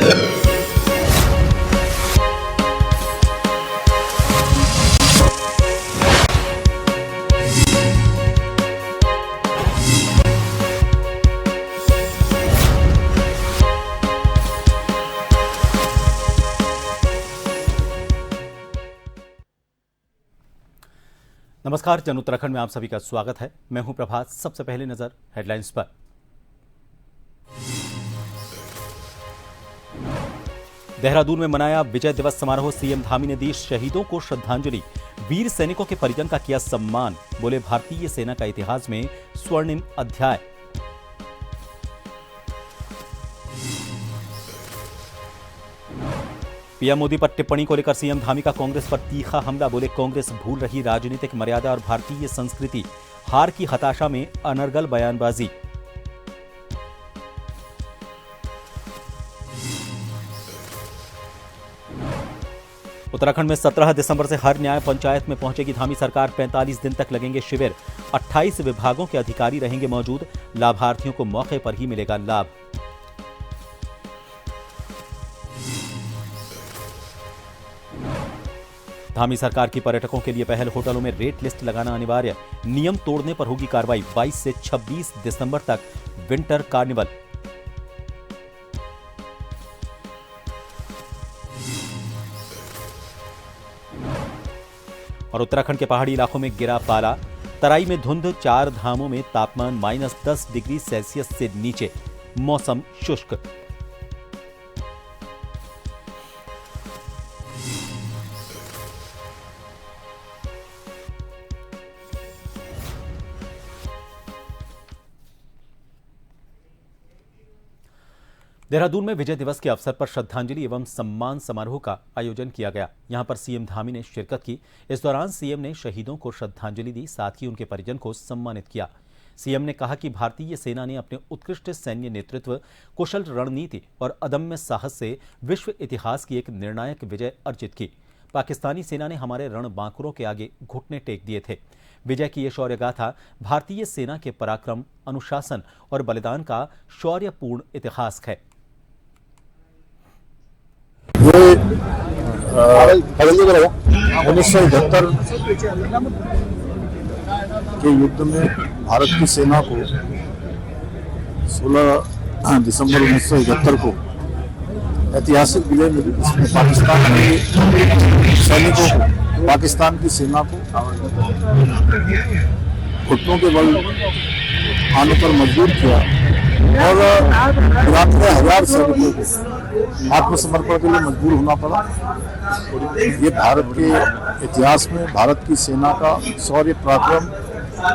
नमस्कार, जन उत्तराखंड में आप सभी का स्वागत है। मैं हूं प्रभात। सबसे पहले नजर हेडलाइंस पर। देहरादून में मनाया विजय दिवस समारोह। सीएम धामी ने दी शहीदों को श्रद्धांजलि। वीर सैनिकों के परिजन का किया सम्मान। बोले, भारतीय सेना का इतिहास में स्वर्णिम अध्याय। पीएम मोदी पर टिप्पणी को लेकर सीएम धामी का कांग्रेस पर तीखा हमला। बोले, कांग्रेस भूल रही राजनीतिक मर्यादा और भारतीय संस्कृति। हार की हताशा में अनर्गल बयानबाजी। उत्तराखंड में 17 दिसंबर से हर न्याय पंचायत में पहुंचेगी धामी सरकार। 45 दिन तक लगेंगे शिविर। 28 विभागों के अधिकारी रहेंगे मौजूद। लाभार्थियों को मौके पर ही मिलेगा लाभ। धामी सरकार की पर्यटकों के लिए पहल। होटलों में रेट लिस्ट लगाना अनिवार्य। नियम तोड़ने पर होगी कार्रवाई। 22 से 26 दिसंबर तक विंटर कार्निवल। और उत्तराखंड के पहाड़ी इलाकों में गिरा पाला। तराई में धुंध। 4 धामों में तापमान -10 डिग्री सेल्सियस से नीचे। मौसम शुष्क। देहरादून में विजय दिवस के अवसर पर श्रद्धांजलि एवं सम्मान समारोह का आयोजन किया गया। यहां पर सीएम धामी ने शिरकत की। इस दौरान सीएम ने शहीदों को श्रद्धांजलि दी, साथ ही उनके परिजन को सम्मानित किया। सीएम ने कहा कि भारतीय सेना ने अपने उत्कृष्ट सैन्य नेतृत्व, कुशल रणनीति और अदम्य साहस से विश्व इतिहास की एक निर्णायक विजय अर्जित की। पाकिस्तानी सेना ने हमारे रणबांकुरों के आगे घुटने टेक दिए थे। विजय की यह शौर्य गाथा भारतीय सेना के पराक्रम, अनुशासन और बलिदान का शौर्यपूर्ण इतिहास है। ये 1971 के युद्ध में भारत की सेना को 16 दिसंबर 1971 को ऐतिहासिक विजय मिली। इसमें पाकिस्तान के सैनिकों को, पाकिस्तान की सेना को घुटनों के बल आने पर मजबूर किया और 1000 सैनिकों को आत्मसमर्पण के लिए मजबूर होना पड़ा। ये भारत के इतिहास में भारत की सेना का शौर्य पराक्रम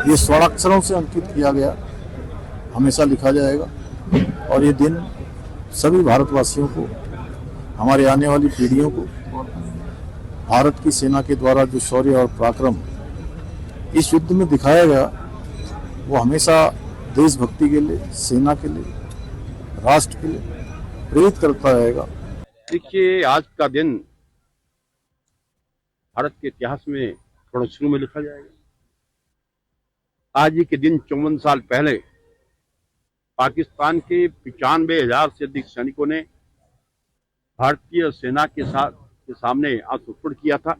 ये स्वर्णाक्षरों से अंकित किया गया, हमेशा लिखा जाएगा। और ये दिन सभी भारतवासियों को, हमारे आने वाली पीढ़ियों को भारत की सेना के द्वारा जो शौर्य और पराक्रम इस युद्ध में दिखाया गया, वो हमेशा देशभक्ति के लिए, सेना के लिए, राष्ट्र के लिए प्रेरित करता रहेगा। देखिए, आज का दिन भारत के इतिहास में थोड़ा शुरू में लिखा जाएगा। आज ही के दिन 54 साल पहले पाकिस्तान के 95,000 से अधिक सैनिकों ने भारतीय सेना के सामने आत्मसमर्पण किया था।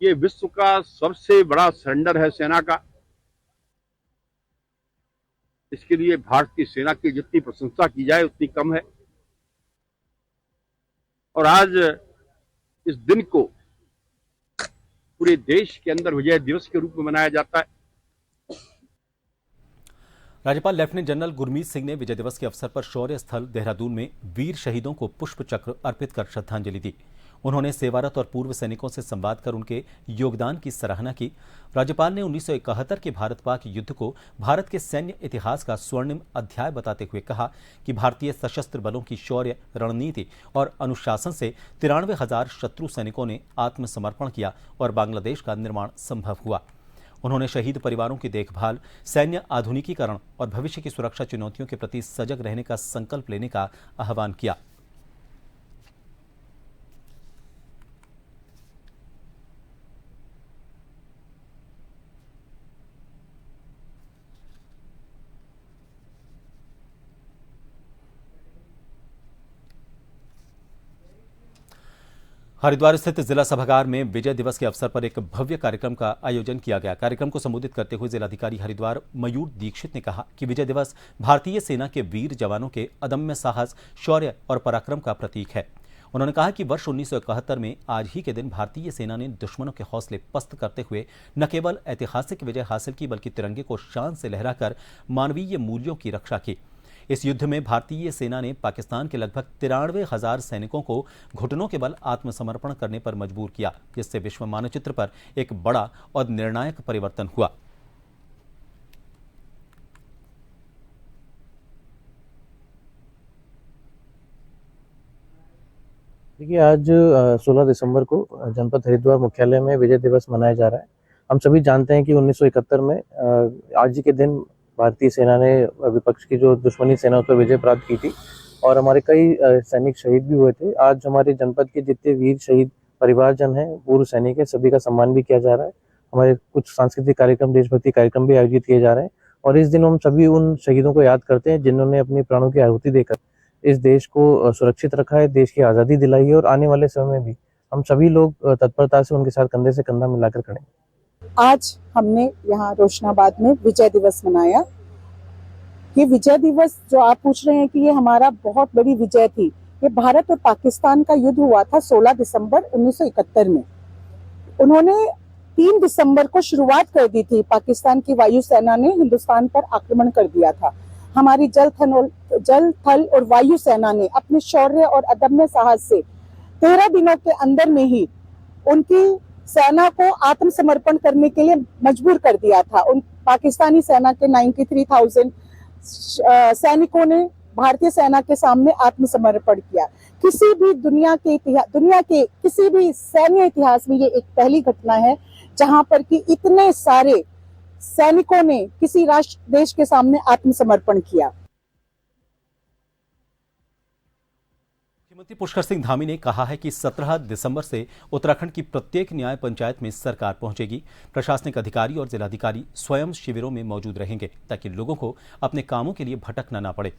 ये विश्व का सबसे बड़ा सरेंडर है सेना का। इसके लिए भारतीय सेना की जितनी प्रशंसा की जाए उतनी कम है। और आज इस दिन को पूरे देश के अंदर विजय दिवस के रूप में मनाया जाता है। राज्यपाल लेफ्टिनेंट जनरल गुरमीत सिंह ने विजय दिवस के अवसर पर शौर्य स्थल देहरादून में वीर शहीदों को पुष्प चक्र अर्पित कर श्रद्धांजलि दी। उन्होंने सेवारत और पूर्व सैनिकों से संवाद कर उनके योगदान की सराहना की। राज्यपाल ने 1971 के भारत पाक युद्ध को भारत के सैन्य इतिहास का स्वर्णिम अध्याय बताते हुए कहा कि भारतीय सशस्त्र बलों की शौर्य, रणनीति और अनुशासन से 93,000 शत्रु सैनिकों ने आत्मसमर्पण किया और बांग्लादेश का निर्माण संभव हुआ। उन्होंने शहीद परिवारों की देखभाल, सैन्य आधुनिकीकरण और भविष्य की सुरक्षा चुनौतियों के प्रति सजग रहने का संकल्प लेने का आह्वान किया। हरिद्वार स्थित जिला सभागार में विजय दिवस के अवसर पर एक भव्य कार्यक्रम का आयोजन किया गया। कार्यक्रम को संबोधित करते हुए जिलाधिकारी हरिद्वार मयूर दीक्षित ने कहा कि विजय दिवस भारतीय सेना के वीर जवानों के अदम्य साहस, शौर्य और पराक्रम का प्रतीक है। उन्होंने कहा कि वर्ष 1971 में आज ही के दिन भारतीय सेना ने दुश्मनों के हौसले पस्त करते हुए न केवल ऐतिहासिक विजय हासिल की बल्कि तिरंगे को शान से लहराकर मानवीय मूल्यों की रक्षा की। इस युद्ध में भारतीय सेना ने पाकिस्तान के लगभग 93,000 सैनिकों को घुटनों के बल आत्मसमर्पण करने पर मजबूर किया, जिससे विश्व मानचित्र पर एक बड़ा और निर्णायक परिवर्तन हुआ। देखिए, आज 16 दिसंबर को जनपद हरिद्वार मुख्यालय में विजय दिवस मनाया जा रहा है। हम सभी जानते हैं कि 1971 में आज ही के दिन भारतीय सेना ने विपक्ष की जो दुश्मनी सेनाओं पर विजय प्राप्त की थी और हमारे कई सैनिक शहीद भी हुए थे। आज हमारे जनपद के जितने वीर शहीद परिवारजन हैं, पूर्व सैनिक हैं, सभी का सम्मान भी किया जा रहा है। हमारे कुछ सांस्कृतिक कार्यक्रम, देशभक्ति कार्यक्रम भी आयोजित किए जा रहे हैं और इस दिन हम सभी उन शहीदों को याद करते हैं जिन्होंने अपने प्राणों की आहुति देकर इस देश को सुरक्षित रखा है, देश की आज़ादी दिलाई है और आने वाले समय में भी हम सभी लोग तत्परता से उनके साथ कंधे से कंधा मिलाकर खड़े हैं। आज हमने यहाँ रोशनाबाद में विजय दिवस मनाया। ये विजय दिवस जो आप पूछ रहे हैं कि ये हमारा बहुत बड़ी विजय थी, ये भारत और पाकिस्तान का युद्ध हुआ था 16 दिसंबर 1971 में। उन्होंने 3 दिसंबर को शुरुआत कर दी थी। पाकिस्तान की वायुसेना ने हिंदुस्तान पर आक्रमण कर दिया था। हमारी जल, थल और वायु सेना ने अपने शौर्य और अदम्य साहस से 13 दिनों के अंदर में ही उनकी सेना को आत्मसमर्पण करने के लिए मजबूर कर दिया था। उन पाकिस्तानी सेना के 93,000 सैनिकों ने भारतीय सेना के सामने आत्मसमर्पण किया। किसी भी दुनिया के किसी भी सैन्य इतिहास में ये एक पहली घटना है जहां पर कि इतने सारे सैनिकों ने किसी राष्ट्र देश के सामने आत्मसमर्पण किया। मुख्यमंत्री पुष्कर सिंह धामी ने कहा है कि 17 दिसंबर से उत्तराखंड की प्रत्येक न्याय पंचायत में सरकार पहुंचेगी। प्रशासनिक अधिकारी और जिलाधिकारी स्वयं शिविरों में मौजूद रहेंगे ताकि लोगों को अपने कामों के लिए भटकना ना पड़े।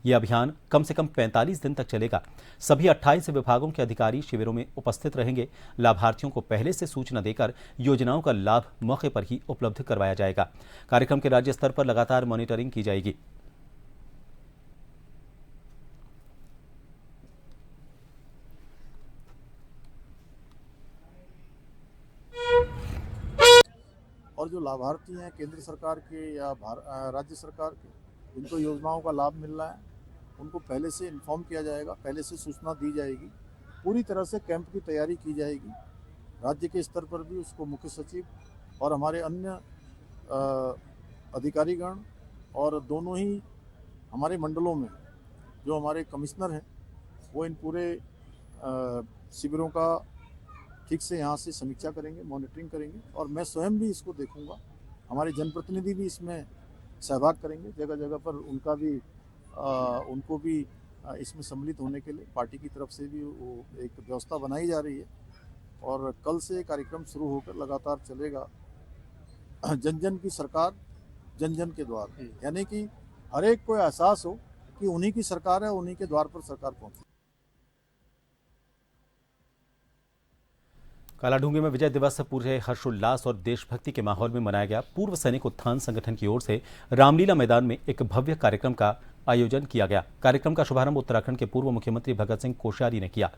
यह अभियान कम से कम 45 दिन तक चलेगा। सभी 28 विभागों के अधिकारी शिविरों में उपस्थित रहेंगे। लाभार्थियों को पहले से सूचना देकर योजनाओं का लाभ मौके पर ही उपलब्ध करवाया जाएगा। कार्यक्रम के राज्य स्तर पर लगातार मॉनिटरिंग की जाएगी। और जो लाभार्थी हैं केंद्र सरकार के या राज्य सरकार के, जिनको योजनाओं का लाभ मिल रहा है, उनको पहले से इन्फॉर्म किया जाएगा, पहले से सूचना दी जाएगी। पूरी तरह से कैंप की तैयारी की जाएगी। राज्य के स्तर पर भी उसको मुख्य सचिव और हमारे अन्य अधिकारीगण और दोनों ही हमारे मंडलों में जो हमारे कमिश्नर हैं वो इन पूरे शिविरों का ठीक से यहाँ से समीक्षा करेंगे, मॉनिटरिंग करेंगे और मैं स्वयं भी इसको देखूंगा। हमारे जनप्रतिनिधि भी इसमें सहभाग करेंगे। जगह जगह पर उनको भी इसमें सम्मिलित होने के लिए पार्टी की तरफ से भी वो एक व्यवस्था बनाई जा रही है और कल से कार्यक्रम शुरू होकर लगातार चलेगा। जन जन की सरकार, जन जन के द्वार, यानी कि हर एक को एहसास हो कि उन्हीं की सरकार है, उन्हीं के द्वार पर सरकार पहुंचे। कालाढूंगी में विजय दिवस पूरे हर्षोल्लास और देशभक्ति के माहौल में मनाया गया। पूर्व सैनिक उत्थान संगठन की ओर से रामलीला मैदान में एक भव्य कार्यक्रम का आयोजन किया गया। कार्यक्रम का शुभारंभ उत्तराखंड के पूर्व मुख्यमंत्री भगत सिंह कोश्यारी ने किया।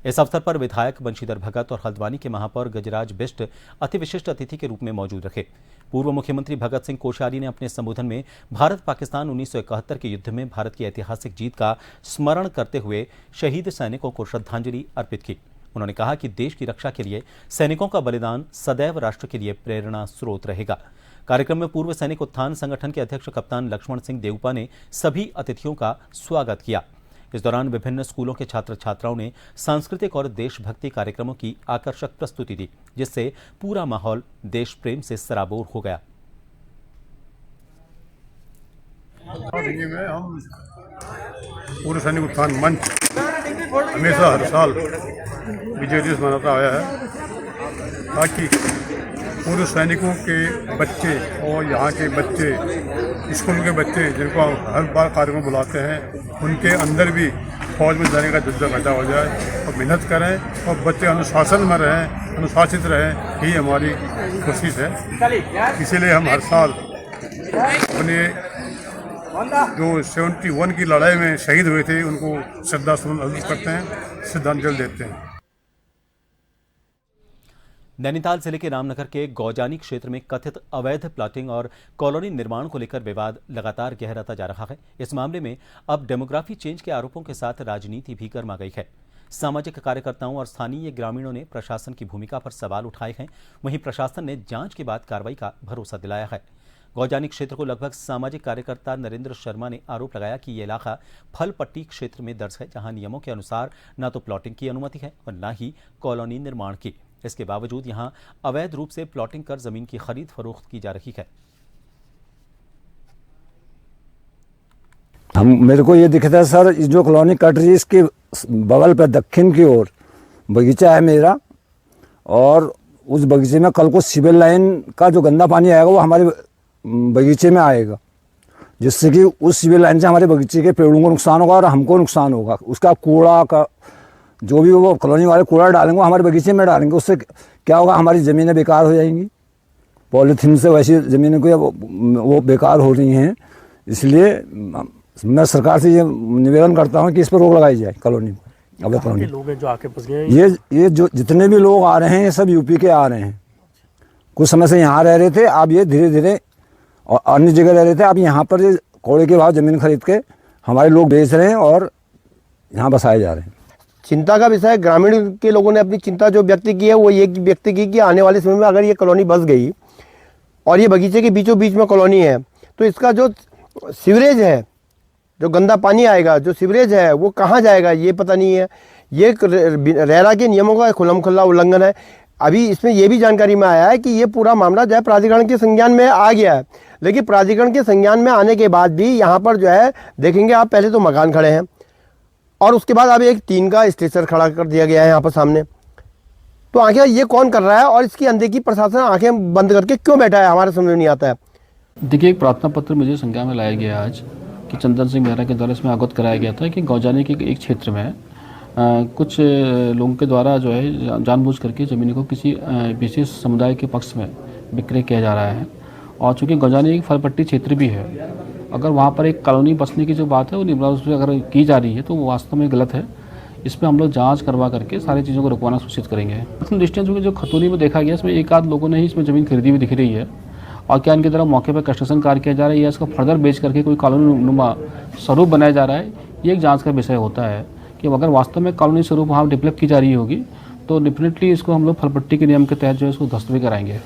इस अवसर पर विधायक बंशीधर भगत और हल्द्वानी के महापौर गजराज बिष्ट अति विशिष्ट अतिथि के रूप में मौजूद रहे। पूर्व मुख्यमंत्री भगत सिंह कोश्यारी ने अपने संबोधन में भारत पाकिस्तान 1971 के युद्ध में भारत की ऐतिहासिक जीत का स्मरण करते हुए शहीद सैनिकों को श्रद्धांजलि अर्पित की। उन्होंने कहा कि देश की रक्षा के लिए सैनिकों का बलिदान सदैव राष्ट्र के लिए प्रेरणा स्रोत रहेगा। कार्यक्रम में पूर्व सैनिक उत्थान संगठन के अध्यक्ष कप्तान लक्ष्मण सिंह देवपा ने सभी अतिथियों का स्वागत किया। इस दौरान विभिन्न स्कूलों के छात्र छात्राओं ने सांस्कृतिक और देशभक्ति कार्यक्रमों की आकर्षक प्रस्तुति दी, जिससे पूरा माहौल देश प्रेम से सराबोर हो गया। हम पूर्व सैनिक उत्थान मंच हमेशा हर साल विजय दिवस मनाता आया है ताकि पूर्व सैनिकों के बच्चे और यहाँ के बच्चे, स्कूल के बच्चे जिनको हर बार कार्यक्रम बुलाते हैं, उनके अंदर भी फौज में जाने का जज्बा पैदा हो जाए और मेहनत करें और बच्चे अनुशासन में रहें, अनुशासित रहें, यही हमारी कोशिश है। इसीलिए हम हर साल अपने जो 71 की लड़ाई में शहीद हुए थे उनको श्रद्धासुमन अर्पित करते हैं, श्रद्धांजलि देते हैं। नैनीताल जिले के रामनगर के गौजानी क्षेत्र में कथित अवैध प्लॉटिंग और कॉलोनी निर्माण को लेकर विवाद लगातार गहराता जा रहा है। इस मामले में अब डेमोग्राफी चेंज के आरोपों के साथ राजनीति भी गर्मा गई है। सामाजिक कार्यकर्ताओं और स्थानीय ग्रामीणों ने प्रशासन की भूमिका पर सवाल उठाए हैं। वहीं प्रशासन ने जांच के बाद कार्रवाई का भरोसा दिलाया है। गौजानी क्षेत्र को लगभग सामाजिक कार्यकर्ता नरेंद्र शर्मा ने आरोप लगाया कि ये इलाका फल पट्टी क्षेत्र में दर्ज है, जहां नियमों के अनुसार न तो प्लॉटिंग की अनुमति है और न ही कॉलोनी निर्माण की। इसके बावजूद यहां अवैध रूप से प्लॉटिंग कर जमीन की खरीद फरोख्त की जा रही है। मेरे को ये दिखता है सर, जो कॉलोनी कट रही है इसके बगल पे दक्षिण की ओर बगीचा है मेरा, और उस बगीचे में कल को सिविल लाइन का जो गंदा पानी आएगा वो हमारे बगीचे में आएगा, जिससे कि उस सिविल लाइन से हमारे बगीचे के पेड़ों को नुकसान होगा और हमको नुकसान होगा। उसका कूड़ा का जो भी वो कॉलोनी वाले कूड़ा डालेंगे वो हमारे बगीचे में डालेंगे। उससे क्या होगा, हमारी ज़मीनें बेकार हो जाएंगी। पॉलीथीन से वैसी ज़मीनें को वो बेकार हो रही हैं। इसलिए मैं सरकार से ये निवेदन करता हूँ कि इस पर रोक लगाई जाए कॉलोनी पर। अब कॉलोनी लोग हैं जो आके फंस गए, ये जो जितने भी लोग आ रहे हैं ये सब यूपी के आ रहे हैं। कुछ समय से यहाँ रह रहे थे, अब ये धीरे धीरे और अन्य जगह रह रहे थे, अब यहाँ पर कौड़े के भाव ज़मीन खरीद के हमारे लोग बेच रहे हैं और यहाँ बसाए जा रहे हैं। चिंता का विषय ग्रामीण के लोगों ने अपनी चिंता जो व्यक्त की है वो ये व्यक्त की कि आने वाले समय में अगर ये कॉलोनी बस गई और ये बगीचे के बीचों बीच में कॉलोनी है तो इसका जो सीवरेज है, जो गंदा पानी आएगा, जो सीवरेज है वो कहाँ जाएगा ये पता नहीं है। ये रेरा के नियमों का खुल्ला उल्लंघन है। अभी इसमें यह भी जानकारी में आया है कि ये पूरा मामला जो है प्राधिकरण के संज्ञान में आ गया है, लेकिन प्राधिकरण के संज्ञान में आने के बाद भी यहाँ पर जो है देखेंगे आप, पहले तो मकान खड़े हैं और उसके बाद अब एक टीन का स्ट्रक्चर खड़ा कर दिया गया है यहाँ पर सामने। तो आखिर ये कौन कर रहा है और इसकी अनदेखी प्रशासन आंखें बंद करके क्यों बैठा है, हमारे समझ में नहीं आता है। देखिए, एक प्रार्थना पत्र मुझे संज्ञान में लाया गया आज कि चंदन सिंह मेहरा के द्वारा इसमें अवगत कराया गया था कि गौजानी के एक क्षेत्र में कुछ लोगों के द्वारा जो है जानबूझ करके ज़मीन को किसी विशेष समुदाय के पक्ष में विक्रय किया जा रहा है। और चूँकि गौजानी एक फल पट्टी क्षेत्र भी है, अगर वहाँ पर एक कॉलोनी बसने की जो बात है वो निम्न से अगर की जा रही है तो वो वास्तव में गलत है। इस पर हम लोग जांच करवा करके सारी चीज़ों को रुकवाना सुनिश्चित करेंगे। प्रथम दृष्टया जो खतौनी में देखा गया, इसमें एक आध लोगों ने ही इसमें ज़मीन खरीदी हुई दिख रही है और क्या इनकी तरफ मौके पर कंस्ट्रक्शन कार्य किया जा रहा है या इसको फर्दर बेच करके कोई कॉलोनी नुमा स्वरूप बनाया जा रहा है, ये एक जाँच का विषय होता है कि अगर वास्तव में कॉलोनी स्वरूप वहाँ डेवलप की जा रही होगी तो डेफिनेटली इसको हम लोग फलपट्टी के नियम के तहत जो है इसको ध्वस्त भी कराएंगे।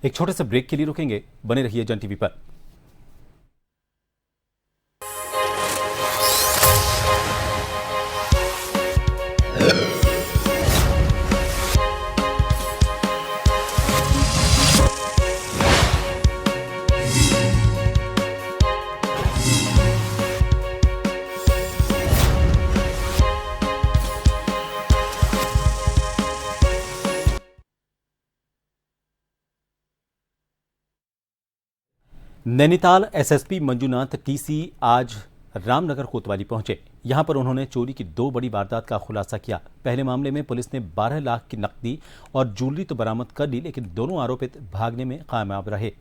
एक छोटे से ब्रेक के लिए रुकेंगे, बने रहिए जन टीवी पर। नैनीताल एसएसपी मंजूनाथ टीसी आज रामनगर कोतवाली पहुंचे। यहां पर उन्होंने चोरी की 2 बड़ी वारदात का खुलासा किया। पहले मामले में पुलिस ने 12 लाख की नकदी और ज्वेलरी तो बरामद कर ली, लेकिन दोनों आरोपित भागने में कामयाब रहे।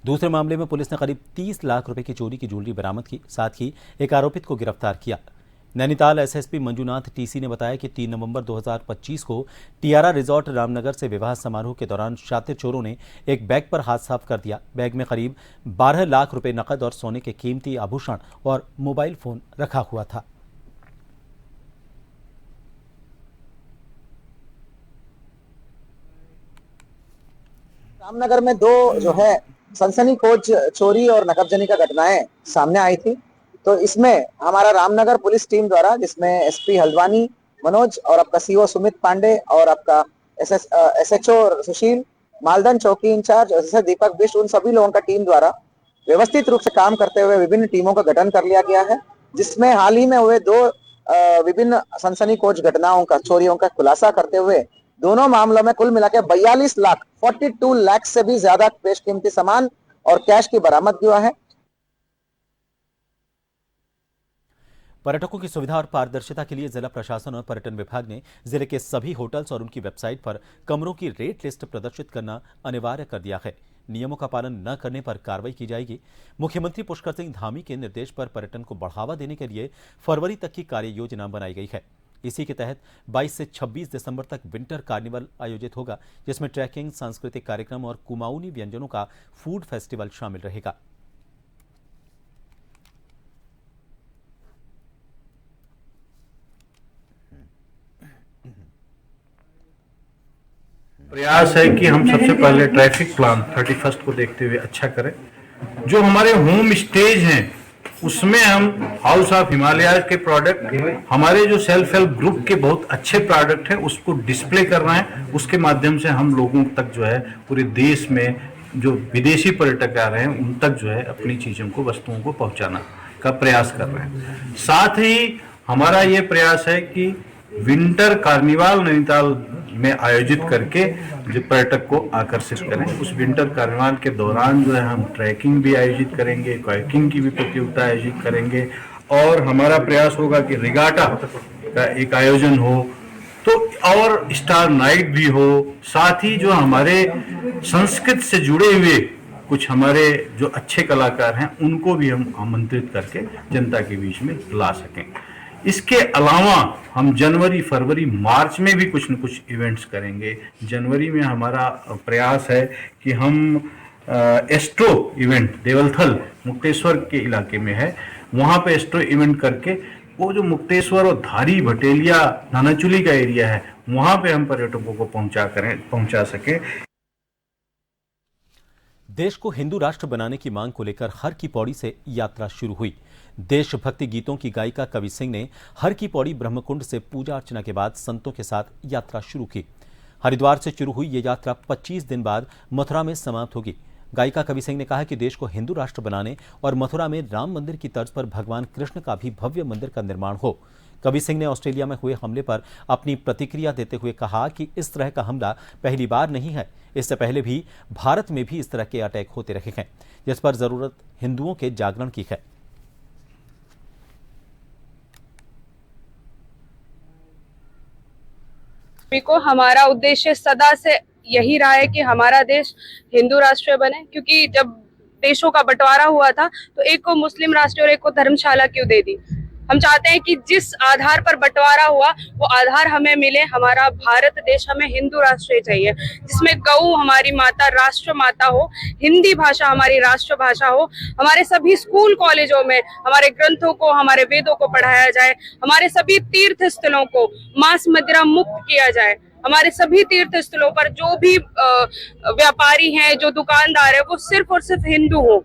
दूसरे मामले में पुलिस ने करीब 30 लाख रुपए की चोरी की ज्वेलरी बरामद की, साथ ही एक आरोपित को गिरफ्तार किया। नैनीताल एसएसपी मंजूनाथ टीसी ने बताया कि 3 नवंबर 2025 को टियारा रिजॉर्ट रामनगर से विवाह समारोह के दौरान शातिर चोरों ने एक बैग पर हाथ साफ कर दिया। बैग में करीब 12 लाख रुपए नकद और सोने के कीमती आभूषण और मोबाइल फोन रखा हुआ था। रामनगर में 2 जो है सनसनीखेज चोरी और नकबजनी का घटनाएं सामने आई थी। तो इसमें हमारा रामनगर पुलिस टीम द्वारा, जिसमें एसपी हल्द्वानी मनोज और आपका सीओ सुमित पांडे और आपका एसएचओ सुशील, मालदन चौकी इंचार्ज एसएसओ दीपक बिष्ट, उन सभी लोगों का टीम द्वारा व्यवस्थित रूप से काम करते हुए विभिन्न टीमों का गठन कर लिया गया है, जिसमें हाल ही में हुए 2 विभिन्न सनसनीखेज घटनाओं का, चोरियों का खुलासा करते हुए दोनों मामलों में कुल मिलाकर 42 लाख से भी ज्यादा पेशकीमती सामान और कैश की बरामदगी हुआ है। पर्यटकों की सुविधा और पारदर्शिता के लिए जिला प्रशासन और पर्यटन विभाग ने जिले के सभी होटल्स और उनकी वेबसाइट पर कमरों की रेट लिस्ट प्रदर्शित करना अनिवार्य कर दिया है। नियमों का पालन न करने पर कार्रवाई की जाएगी। मुख्यमंत्री पुष्कर सिंह धामी के निर्देश पर पर्यटन को बढ़ावा देने के लिए फरवरी तक की कार्य योजना बनाई गई है। इसी के तहत 22 से 26 दिसंबर तक विंटर कार्निवल आयोजित होगा, जिसमें ट्रैकिंग, सांस्कृतिक कार्यक्रम और कुमाऊनी व्यंजनों का फूड फेस्टिवल शामिल रहेगा। प्रयास है कि हम सबसे पहले ट्रैफिक प्लान 31 को देखते हुए अच्छा करें। जो हमारे होम स्टेज हैं उसमें हम हाउस ऑफ हिमालय के प्रोडक्ट, हमारे जो सेल्फ हेल्प ग्रुप के बहुत अच्छे प्रोडक्ट हैं उसको डिस्प्ले करना है। उसके माध्यम से हम लोगों तक जो है पूरे देश में जो विदेशी पर्यटक आ रहे हैं उन तक जो है अपनी चीज़ों को, वस्तुओं को पहुंचाना का प्रयास कर रहे हैं। साथ ही हमारा ये प्रयास है कि विंटर कार्निवाल नैनीताल में आयोजित करके जो पर्यटक को आकर्षित करें। उस विंटर कार्निवाल के दौरान जो है हम ट्रैकिंग भी आयोजित करेंगे, कायाकिंग की भी प्रतियोगिता आयोजित करेंगे और हमारा प्रयास होगा कि रिगाटा का एक आयोजन हो तो और स्टार नाइट भी हो। साथ ही जो हमारे संस्कृत से जुड़े हुए कुछ हमारे जो अच्छे कलाकार हैं उनको भी हम आमंत्रित करके जनता के बीच में ला सकें। इसके अलावा हम जनवरी, फरवरी, मार्च में भी कुछ न कुछ इवेंट्स करेंगे। जनवरी में हमारा प्रयास है कि हम एस्ट्रो इवेंट देवलथल मुक्तेश्वर के इलाके में है, वहाँ पे एस्ट्रो इवेंट करके वो जो मुक्तेश्वर और धारी, भटेलिया, नानाचुली का एरिया है वहाँ पे हम पर्यटकों को पहुँचा सकें। देश को हिंदू राष्ट्र बनाने की मांग को लेकर हर की पौड़ी से यात्रा शुरू हुई। देशभक्ति गीतों की गायिका कवि सिंह ने हर की पौड़ी ब्रह्मकुंड से पूजा अर्चना के बाद संतों के साथ यात्रा शुरू की। हरिद्वार से शुरू हुई ये यात्रा 25 दिन बाद मथुरा में समाप्त होगी। गायिका कवि सिंह ने कहा कि देश को हिंदू राष्ट्र बनाने और मथुरा में राम मंदिर की तर्ज पर भगवान कृष्ण का भी भव्य मंदिर का निर्माण हो। कवि सिंह ने ऑस्ट्रेलिया में हुए हमले पर अपनी प्रतिक्रिया देते हुए कहा कि इस तरह का हमला पहली बार नहीं है। इससे पहले भी भारत में भी इस तरह के अटैक होते रहे हैं, जिस पर जरूरत हिंदुओं के जागरण की है। को हमारा उद्देश्य सदा से यही रहा है कि हमारा देश हिंदू राष्ट्र बने, क्योंकि जब देशों का बंटवारा हुआ था तो एक को मुस्लिम राष्ट्र और एक को धर्मशाला क्यों दे दी। हम चाहते हैं कि जिस आधार पर बंटवारा हुआ वो आधार हमें मिले। हमारा भारत देश हमें हिंदू राष्ट्र चाहिए, जिसमें गौ हमारी माता, राष्ट्र माता हो, हिंदी भाषा हमारी राष्ट्र भाषा हो। हमारे सभी स्कूल कॉलेजों में हमारे ग्रंथों को, हमारे वेदों को पढ़ाया जाए। हमारे सभी तीर्थ स्थलों को मांस मदिरा मुक्त किया जाए। हमारे सभी तीर्थ स्थलों पर जो भी व्यापारी हैं, जो दुकानदार है, वो सिर्फ और सिर्फ हिंदू हो।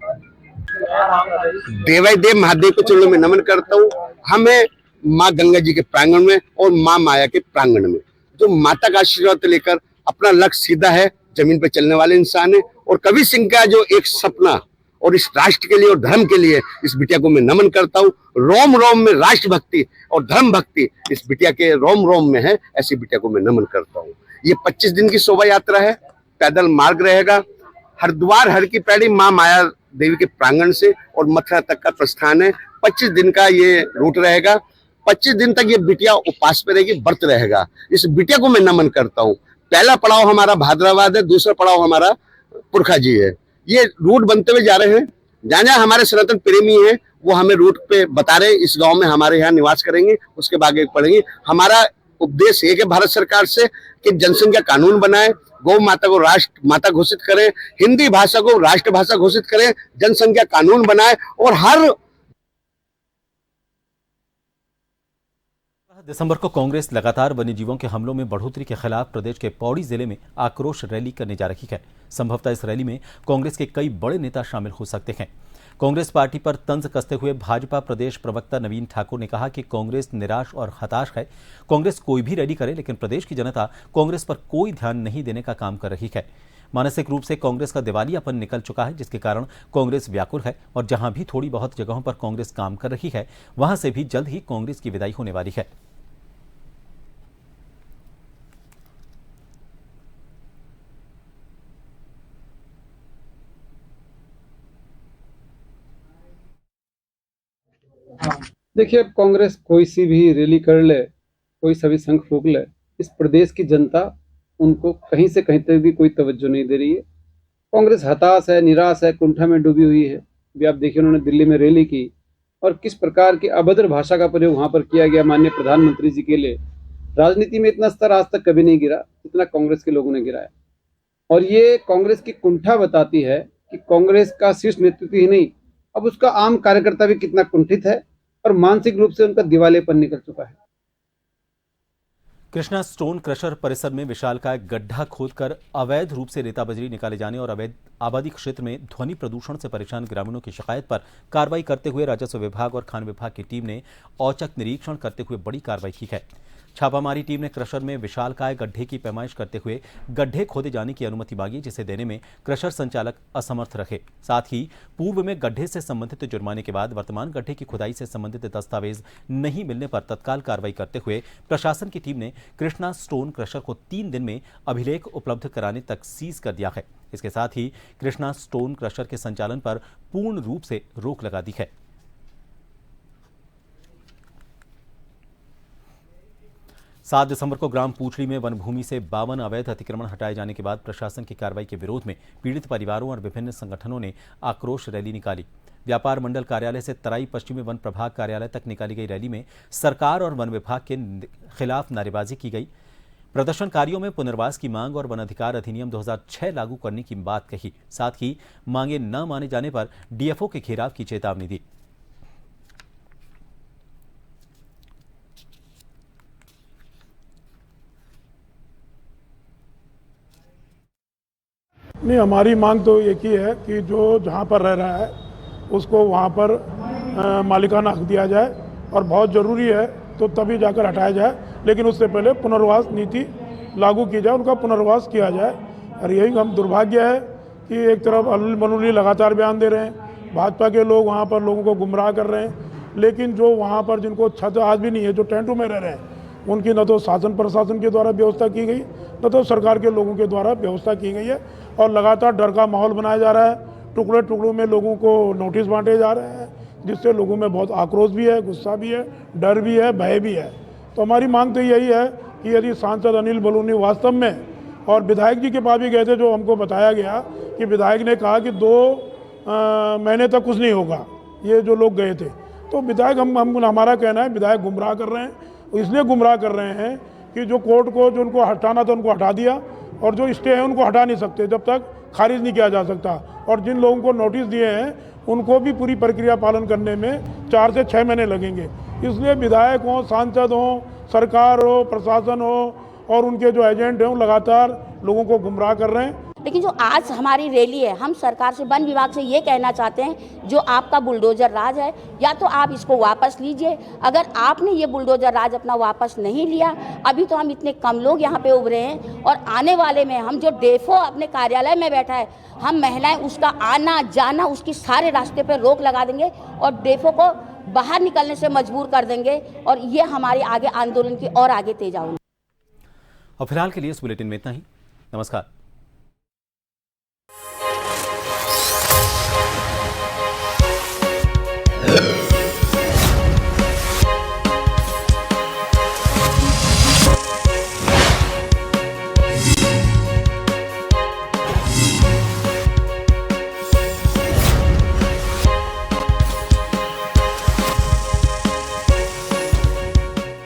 देवादेव महादेव के चरणों में नमन करता हूँ। हमें माँ गंगा जी के प्रांगण में और माँ माया के प्रांगण में जो माता का आशीर्वाद लेकर अपना लक्ष्य सीधा है, जमीन पर चलने वाले इंसान है। और कवि सिंह का जो एक सपना और इस राष्ट्र के लिए और धर्म के लिए, इस बिटिया को मैं नमन करता हूँ। रोम रोम में राष्ट्र भक्ति और धर्म भक्ति इस बिटिया के रोम रोम में है, ऐसी बिटिया को मैं नमन करता हूँ। ये 25 दिन की शोभा यात्रा है, पैदल मार्ग रहेगा। हरिद्वार हर की पैड़ी माँ माया देवी के प्रांगण से और मथुरा तक का प्रस्थान है। 25 दिन का ये रूट रहेगा। 25 दिन तक ये बिटिया उपास पे रहेगी, व्रत रहेगा। इस बिटिया को मैं नमन करता हूँ। पहला पड़ाव हमारा भाद्रवाद है, दूसरा पड़ाव हमारा पुरखा जी है। ये रूट बनते हुए जा रहे हैं। जहाँ जहाँ हमारे सनातन प्रेमी हैं वो हमें रूट पे बता रहे हैं। इस गांव में हमारे यहाँ निवास करेंगे, उसके बाद आगे पढ़ेंगे। हमारा उपदेश एक है भारत सरकार से कि जनसंख्या कानून बनाए, गौ माता को राष्ट्र माता घोषित करें, हिंदी भाषा को राष्ट्र भाषा घोषित करें, जनसंख्या कानून बनाए और हर दिसंबर को कांग्रेस लगातार वन्यजीवों के हमलों में बढ़ोतरी के खिलाफ प्रदेश के पौड़ी जिले में आक्रोश रैली करने जा रही है। संभवतः इस रैली में कांग्रेस के कई बड़े नेता शामिल हो सकते हैं। कांग्रेस पार्टी पर तंज कसते हुए भाजपा प्रदेश प्रवक्ता नवीन ठाकुर ने कहा कि कांग्रेस निराश और हताश है। कांग्रेस कोई भी रैली करे, लेकिन प्रदेश की जनता कांग्रेस पर कोई ध्यान नहीं देने का काम कर रही है। मानसिक रूप से कांग्रेस का दिवालियापन निकल चुका है, जिसके कारण कांग्रेस व्याकुल है और जहां भी थोड़ी बहुत जगहों पर कांग्रेस काम कर रही है, वहां से भी जल्द ही कांग्रेस की विदाई होने वाली है। देखिए, अब कांग्रेस कोई सी भी रैली कर ले, कोई सा भी शंख फूंक ले, इस प्रदेश की जनता उनको कहीं से कहीं तक भी कोई तवज्जो नहीं दे रही है। कांग्रेस हताश है, निराश है, कुंठा में डूबी हुई है। अभी आप देखिए, उन्होंने दिल्ली में रैली की और किस प्रकार की अभद्र भाषा का प्रयोग वहां पर किया गया माननीय प्रधानमंत्री जी के लिए। राजनीति में इतना स्तर आज तक कभी नहीं गिरा जितना कांग्रेस के लोगों ने गिराया, और ये कांग्रेस की कुंठा बताती है कि कांग्रेस का शीर्ष नेतृत्व ही नहीं, अब उसका आम कार्यकर्ता भी कितना कुंठित है और मानसिक रूप से उनका दिवालेपन निकल चुका है। कृष्णा स्टोन क्रशर परिसर में विशालकाय गड्ढा खोदकर अवैध रूप से रेता बजरी निकाले जाने और अवैध आबादी क्षेत्र में ध्वनि प्रदूषण से परेशान ग्रामीणों की शिकायत पर कार्रवाई करते हुए राजस्व विभाग और खान विभाग की टीम ने औचक निरीक्षण करते हुए बड़ी कार्रवाई की है। छापामारी टीम ने क्रशर में विशालकाय गड्ढे की पैमाइश करते हुए गड्ढे खोदे जाने की अनुमति मांगी, जिसे देने में क्रशर संचालक असमर्थ रहे। साथ ही पूर्व में गड्ढे से संबंधित जुर्माने के बाद वर्तमान गड्ढे की खुदाई से संबंधित दस्तावेज नहीं मिलने पर तत्काल कार्रवाई करते हुए प्रशासन की टीम ने कृष्णा स्टोन क्रशर को 3 दिन में अभिलेख उपलब्ध कराने तक सीज कर दिया है। इसके साथ ही कृष्णा स्टोन क्रशर के संचालन पर पूर्ण रूप से रोक लगा दी है। 7 दिसंबर को ग्राम पूछड़ी में वन भूमि से 52 अवैध अतिक्रमण हटाए जाने के बाद प्रशासन की कार्रवाई के विरोध में पीड़ित परिवारों और विभिन्न संगठनों ने आक्रोश रैली निकाली। व्यापार मंडल कार्यालय से तराई पश्चिमी वन प्रभाग कार्यालय तक निकाली गई रैली में सरकार और वन विभाग के खिलाफ नारेबाजी की गई। प्रदर्शनकारियों में पुनर्वास की मांग और वन अधिकार अधिनियम 2006 लागू करने की बात कही। साथ ही मांगे न माने जाने पर डीएफओ के खिलाफ की चेतावनी दी। नहीं, हमारी मांग तो एक ही है कि जो जहाँ पर रह रहा है उसको वहाँ पर मालिकाना हक दिया जाए, और बहुत ज़रूरी है तो तभी जाकर हटाया जाए, लेकिन उससे पहले पुनर्वास नीति लागू की जाए, उनका पुनर्वास किया जाए। और यही हम दुर्भाग्य है कि एक तरफ अनिल बलूनी लगातार बयान दे रहे हैं, भाजपा के लोग वहाँ पर लोगों को गुमराह कर रहे हैं, लेकिन जो वहाँ पर जिनको छत आज भी नहीं है, जो टेंटों में रह रहे हैं, उनकी न तो शासन प्रशासन के द्वारा व्यवस्था की गई, न तो सरकार के लोगों के द्वारा व्यवस्था की गई है, और लगातार डर का माहौल बनाया जा रहा है। टुकड़े टुकड़ों में लोगों को नोटिस बांटे जा रहे हैं, जिससे लोगों में बहुत आक्रोश भी है, गुस्सा भी है, डर भी है, भय भी है। तो हमारी मांग तो यही है कि यदि सांसद अनिल बलूनी वास्तव में, और विधायक जी के पास भी गए थे, जो हमको बताया गया कि विधायक ने कहा कि 2 महीने तक कुछ नहीं होगा, ये जो लोग गए थे, तो विधायक हमारा कहना है विधायक गुमराह कर रहे हैं। इसलिए गुमराह कर रहे हैं कि जो कोर्ट को जो उनको हटाना था उनको हटा दिया, और जो स्टे है उनको हटा नहीं सकते जब तक खारिज नहीं किया जा सकता, और जिन लोगों को नोटिस दिए हैं उनको भी पूरी प्रक्रिया पालन करने में 4 से 6 महीने लगेंगे। इसलिए विधायक हो, सांसद हो, सरकार हो, प्रशासन हो, और उनके जो एजेंट हैं लगातार लोगों को गुमराह कर रहे हैं। लेकिन जो आज हमारी रैली है, हम सरकार से, वन विभाग से ये कहना चाहते हैं, जो आपका बुलडोजर राज है, या तो आप इसको वापस लीजिए। अगर आपने ये बुलडोजर राज अपना वापस नहीं लिया, अभी तो हम इतने कम लोग यहाँ पे उभरे हैं, और आने वाले में हम जो डेफो अपने कार्यालय में बैठा है, हम महिलाएं उसका आना जाना, उसकी सारे रास्ते पर रोक लगा देंगे और डेफो को बाहर निकलने से मजबूर कर देंगे, और ये हमारे आगे आंदोलन की और आगे तेज आएगी। और फिलहाल के लिए इस बुलेटिन में इतना ही। नमस्कार।